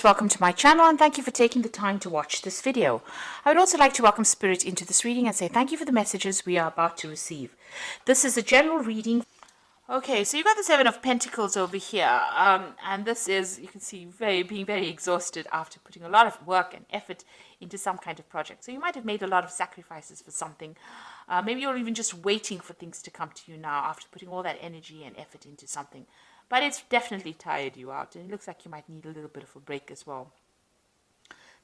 Welcome to my channel and thank you for taking the time to watch this video. I would also like to welcome Spirit into this reading and say thank you for the messages we are about to receive. This is a general reading. Okay, so you've got the Seven of Pentacles over here, and this is, you can see, being very exhausted after putting a lot of work and effort into some kind of project. So you might have made a lot of sacrifices for something. Maybe you're even just waiting for things to come to you now after putting all that energy and effort into something. But it's definitely tired you out, and it looks like you might need a little bit of a break as well.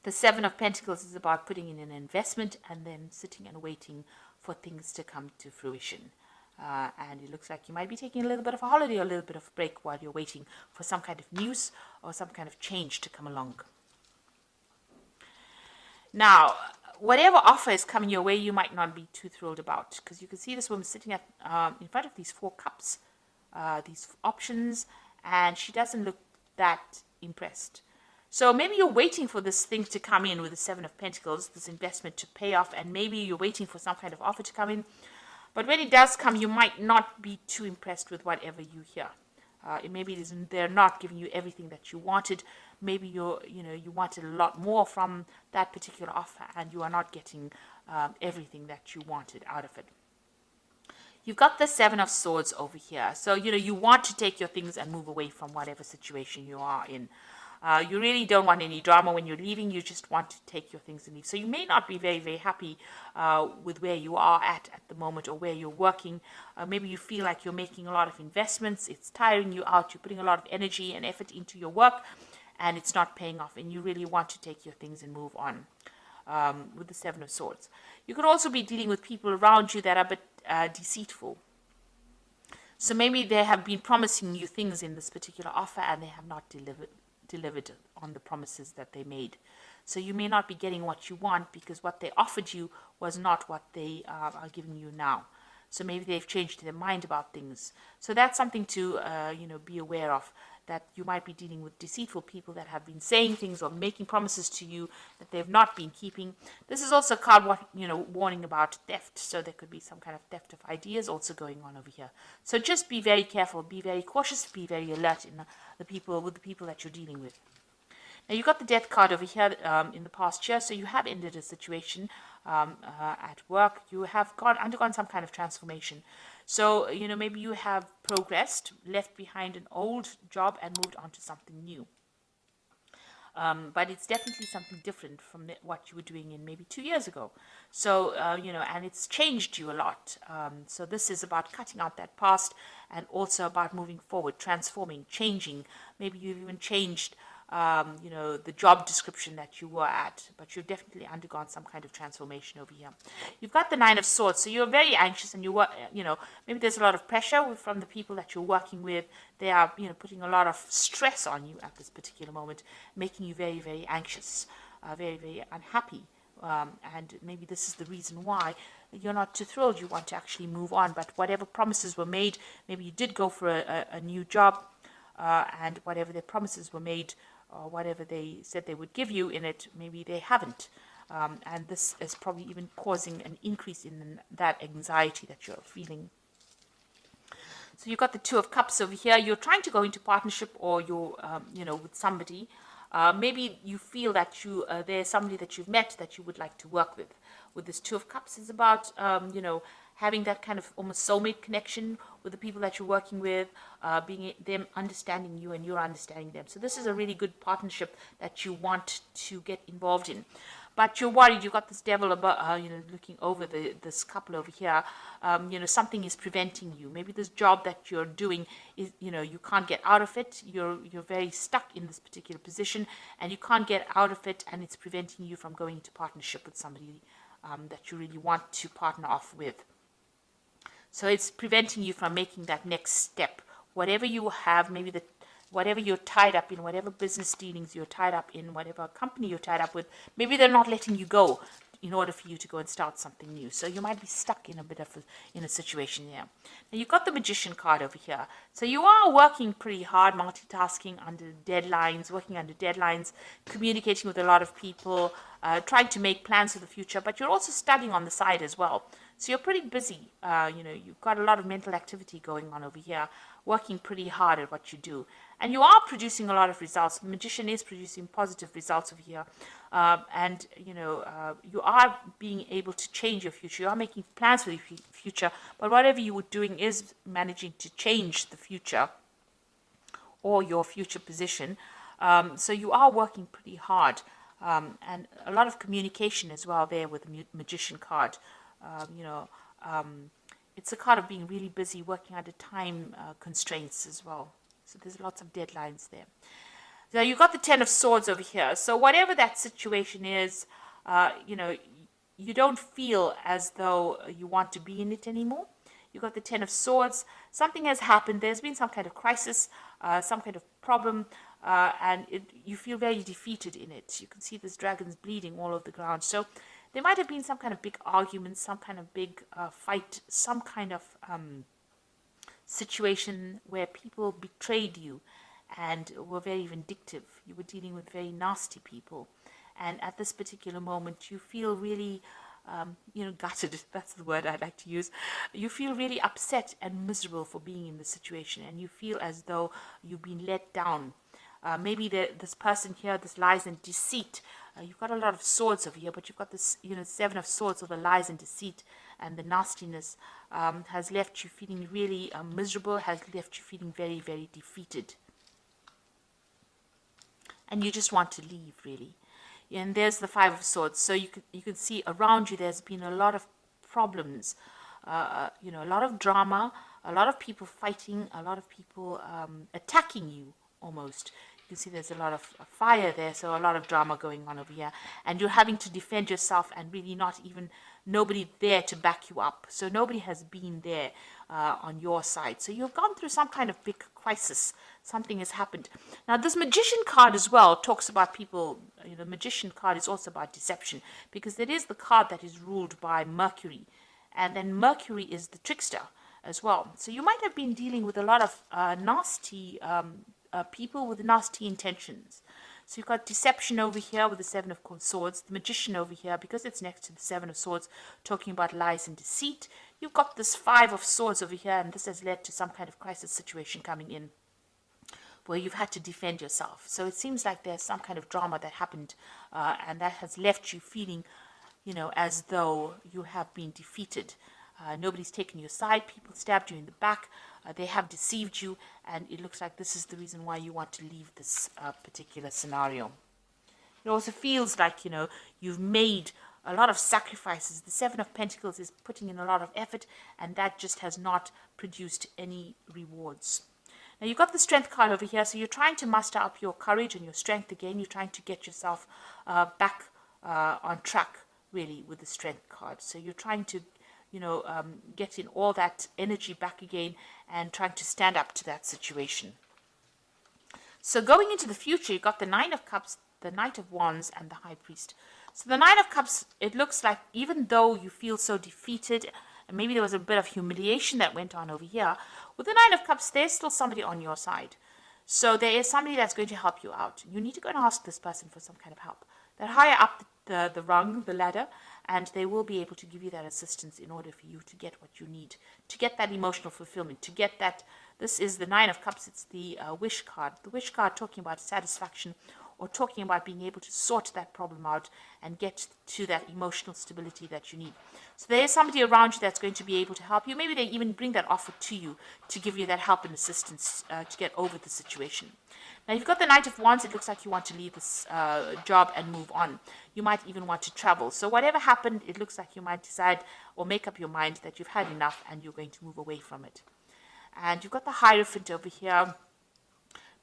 The Seven of Pentacles is about putting in an investment and then sitting and waiting for things to come to fruition. And it looks like you might be taking a little bit of a holiday or a little bit of a break while you're waiting for some kind of news or some kind of change to come along. Now, whatever offer is coming your way, you might not be too thrilled about, because you can see this woman sitting at in front of these four cups, these options, and she doesn't look that impressed. So maybe you're waiting for this thing to come in with the Seven of Pentacles, this investment to pay off, and maybe you're waiting for some kind of offer to come in. But when it does come, you might not be too impressed with whatever you hear. Maybe they're not giving you everything that you wanted. Maybe you wanted a lot more from that particular offer, and you are not getting everything that you wanted out of it. You've got the Seven of Swords over here. So, you want to take your things and move away from whatever situation you are in. You really don't want any drama when you're leaving. You just want to take your things and leave. So you may not be very, very happy with where you are at the moment, or where you're working. Maybe you feel like you're making a lot of investments. It's tiring you out. You're putting a lot of energy and effort into your work, and it's not paying off. And you really want to take your things and move on with the Seven of Swords. You could also be dealing with people around you that are a bit deceitful. So maybe they have been promising you things in this particular offer, and they have not delivered on the promises that they made. So you may not be getting what you want, because what they offered you was not what they are giving you now. So maybe they've changed their mind about things. So that's something to be aware of, that you might be dealing with deceitful people that have been saying things or making promises to you that they've not been keeping. This is also a card, warning about theft. So there could be some kind of theft of ideas also going on over here. So just be very careful, be very cautious, be very alert with the people that you're dealing with. Now, you got the Death card over here in the past year. So you have ended a situation at work. You have undergone some kind of transformation. So, maybe you have progressed, left behind an old job and moved on to something new. But it's definitely something different from what you were doing in maybe 2 years ago. So, and it's changed you a lot. So this is about cutting out that past, and also about moving forward, transforming, changing. Maybe you've even changed the job description that you were at, but you've definitely undergone some kind of transformation over here. You've got the Nine of Swords, so you're very anxious, and maybe there's a lot of pressure from the people that you're working with. They are, putting a lot of stress on you at this particular moment, making you very, very anxious, very, very unhappy. And maybe this is the reason why you're not too thrilled. You want to actually move on, but whatever promises were made, maybe you did go for a new job, and whatever their promises were made, or whatever they said they would give you in it, maybe they haven't. And this is probably even causing an increase in that anxiety that you're feeling. So you've got the Two of Cups over here. You're trying to go into partnership, or you're, with somebody. Maybe you feel that there's somebody that you've met that you would like to work with. With this Two of Cups is about, having that kind of almost soulmate connection with the people that you're working with, them understanding you and you're understanding them. So this is a really good partnership that you want to get involved in. But you're worried. You've got this Devil about, looking over this couple over here. Something is preventing you. Maybe this job that you're doing is, you can't get out of it. You're very stuck in this particular position, and you can't get out of it, and it's preventing you from going into partnership with somebody that you really want to partner off with. So it's preventing you from making that next step. Whatever you have, maybe whatever you're tied up in, whatever business dealings you're tied up in, whatever company you're tied up with, maybe they're not letting you go in order for you to go and start something new. So you might be stuck in a bit of a situation there. Now, you've got the Magician card over here. So you are working pretty hard, multitasking under deadlines, working under deadlines, communicating with a lot of people, trying to make plans for the future, but you're also studying on the side as well. So you're pretty busy. You've got a lot of mental activity going on over here, working pretty hard at what you do. And you are producing a lot of results. The Magician is producing positive results over here. And, you are being able to change your future. You are making plans for the future. But whatever you were doing is managing to change the future or your future position. So you are working pretty hard. And a lot of communication as well there with the Magician card. It's a card of being really busy, working under time constraints as well. So there's lots of deadlines there. Now you've got the Ten of Swords over here. So whatever that situation is, you don't feel as though you want to be in it anymore. You've got the Ten of Swords. Something has happened. There's been some kind of crisis, some kind of problem, and you feel very defeated in it. You can see there's dragons bleeding all over the ground. So there might have been some kind of big argument, some kind of big fight, some kind of situation where people betrayed you and were very vindictive. You were dealing with very nasty people. And at this particular moment, you feel really, gutted. That's the word I'd like to use. You feel really upset and miserable for being in the situation. And you feel as though you've been let down. Maybe this person here, this lies and deceit. You've got a lot of swords over here, but you've got this, Seven of Swords, or the lies and deceit and the nastiness has left you feeling really miserable, has left you feeling very, very defeated. And you just want to leave, really. And there's the Five of Swords. So you can see around you there's been a lot of problems, a lot of drama, a lot of people fighting, a lot of people attacking you almost. You can see there's a lot of fire there, so a lot of drama going on over here. And you're having to defend yourself and really nobody there to back you up. So nobody has been there on your side. So you've gone through some kind of big crisis. Something has happened. Now, this Magician card as well talks about people. The Magician card is also about deception, because it is the card that is ruled by Mercury. And then Mercury is the trickster as well. So you might have been dealing with a lot of nasty people with nasty intentions. So you've got deception over here with the Seven of Swords, the Magician over here, because it's next to the Seven of Swords, talking about lies and deceit. You've got this Five of Swords over here, and this has led to some kind of crisis situation coming in where you've had to defend yourself. So it seems like there's some kind of drama that happened, and that has left you feeling, as though you have been defeated. Nobody's taken your side. People stabbed you in the back. They have deceived you, and it looks like this is the reason why you want to leave this particular scenario. It also feels like, you've made a lot of sacrifices. The Seven of Pentacles is putting in a lot of effort, and that just has not produced any rewards. Now, you've got the Strength card over here, so you're trying to muster up your courage and your strength again. You're trying to get yourself back on track, really, with the Strength card. So you're trying to get in all that energy back again and trying to stand up to that situation. So going into the future, you've got the Nine of Cups, the Knight of Wands, and the High Priest. So the Nine of Cups, it looks like even though you feel so defeated, and maybe there was a bit of humiliation that went on over here, with the Nine of Cups, there's still somebody on your side. So there is somebody that's going to help you out. You need to go and ask this person for some kind of help. They're higher up the rung, the ladder, and they will be able to give you that assistance in order for you to get what you need, to get that emotional fulfillment, to get that. This is the Nine of Cups. It's the wish card. The wish card talking about satisfaction, or talking about being able to sort that problem out and get to that emotional stability that you need. So there is somebody around you that's going to be able to help you. Maybe they even bring that offer to you to give you that help and assistance to get over the situation. Now, you've got the Knight of Wands. It looks like you want to leave this job and move on. You might even want to travel. So whatever happened, it looks like you might decide or make up your mind that you've had enough and you're going to move away from it. And you've got the Hierophant over here.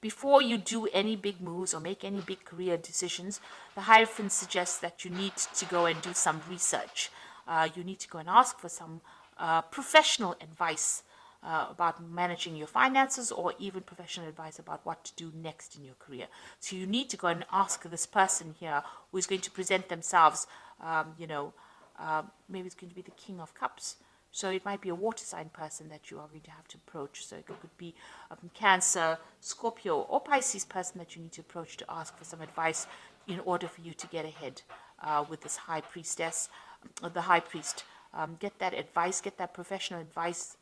Before you do any big moves or make any big career decisions, the Hierophant suggests that you need to go and do some research. You need to go and ask for some professional advice about managing your finances, or even professional advice about what to do next in your career. So you need to go and ask this person here who is going to present themselves, maybe it's going to be the King of Cups. So it might be a water sign person that you are going to have to approach. So it could be Cancer, Scorpio, or Pisces person that you need to approach to ask for some advice in order for you to get ahead with this High Priestess, the High Priest. Get that advice, get that professional advice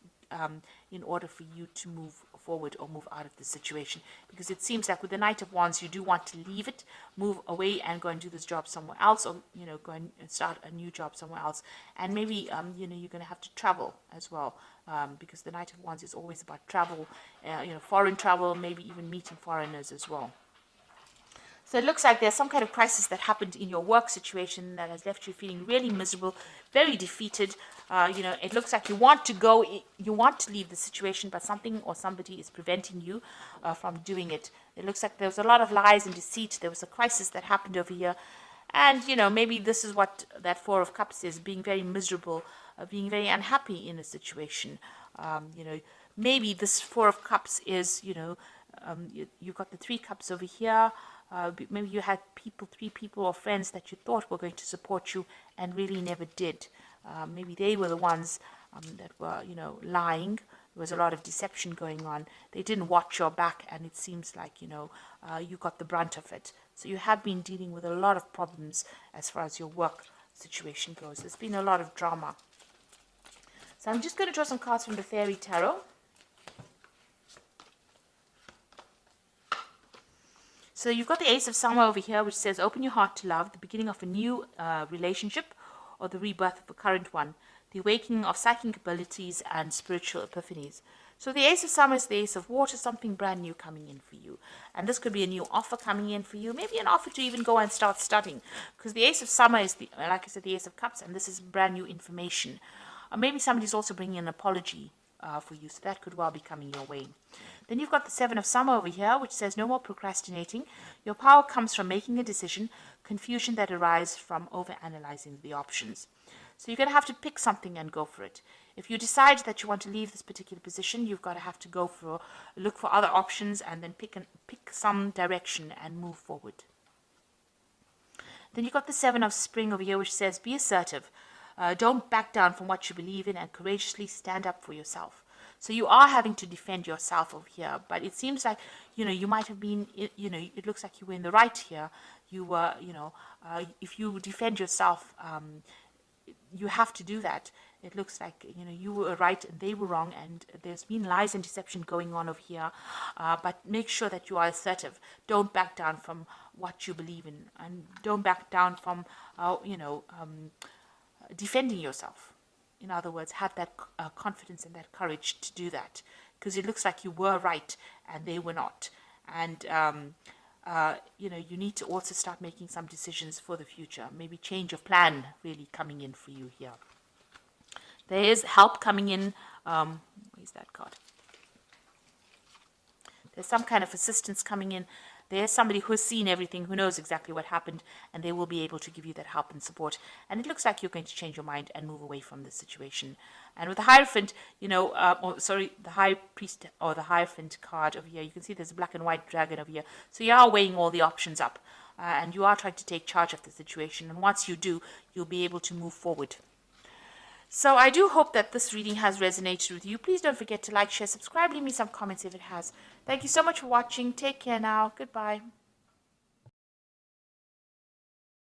in order for you to move forward or move out of the situation, because it seems like with the Knight of Wands, you do want to leave it, move away and go and do this job somewhere else, or, you know, go and start a new job somewhere else. And maybe, you know, you're going to have to travel as well, because the Knight of Wands is always about travel, you know, foreign travel, maybe even meeting foreigners as well. So it looks like there's some kind of crisis that happened in your work situation that has left you feeling really miserable, very defeated. You know, it looks like you want to go, you want to leave the situation, but something or somebody is preventing you from doing it. It looks like there was a lot of lies and deceit. There was a crisis that happened over here. And, you know, maybe this is what that Four of Cups is, being very miserable, being very unhappy in a situation. You know, maybe this Four of Cups is, you know, you've got the Three Cups over here. Maybe you had three people or friends that you thought were going to support you and really never did. Maybe they were the ones that were, you know, lying. There was a lot of deception going on. They didn't watch your back, and it seems like, you know, you got the brunt of it. So you have been dealing with a lot of problems as far as your work situation goes. There's been a lot of drama. So I'm just going to draw some cards from the Fairy Tarot. So you've got the Ace of Summer over here, which says, open your heart to love, the beginning of a new relationship, or the rebirth of a current one, the awakening of psychic abilities and spiritual epiphanies. So the Ace of Summer is the Ace of Water, something brand new coming in for you. And this could be a new offer coming in for you, maybe an offer to even go and start studying. Because the Ace of Summer is, like I said, the Ace of Cups, and this is brand new information. Or maybe somebody's also bringing an apology for you, so that could well be coming your way. Then you've got the Seven of Summer over here, which says no more procrastinating. Your power comes from making a decision, confusion that arises from overanalyzing the options. So you're going to have to pick something and go for it. If you decide that you want to leave this particular position, you've got to have to go for, look for other options and then pick some direction and move forward. Then you've got the Seven of Spring over here, which says be assertive. Don't back down from what you believe in and courageously stand up for yourself. So you are having to defend yourself over here, but it seems like, you know, you might have been, you know, it looks like you were in the right here. You were, you know, if you defend yourself, you have to do that. It looks like, you know, you were right and they were wrong, and there's been lies and deception going on over here. But make sure that you are assertive. Don't back down from what you believe in, and don't back down from, you know, defending yourself. In other words, have that confidence and that courage to do that, because it looks like you were right and they were not. And, you know, you need to also start making some decisions for the future. Maybe change of plan really coming in for you here. There is help coming in. Where's that card? There's some kind of assistance coming in. There's somebody who's seen everything, who knows exactly what happened, and they will be able to give you that help and support. And it looks like you're going to change your mind and move away from this situation. And with the Hierophant, you know, the High Priest or the Hierophant card over here, you can see there's a black and white dragon over here. So you are weighing all the options up, and you are trying to take charge of the situation. And once you do, you'll be able to move forward. So I do hope that this reading has resonated with you. Please don't forget to like, share, subscribe, leave me some comments if it has. Thank you so much for watching. Take care now. Goodbye.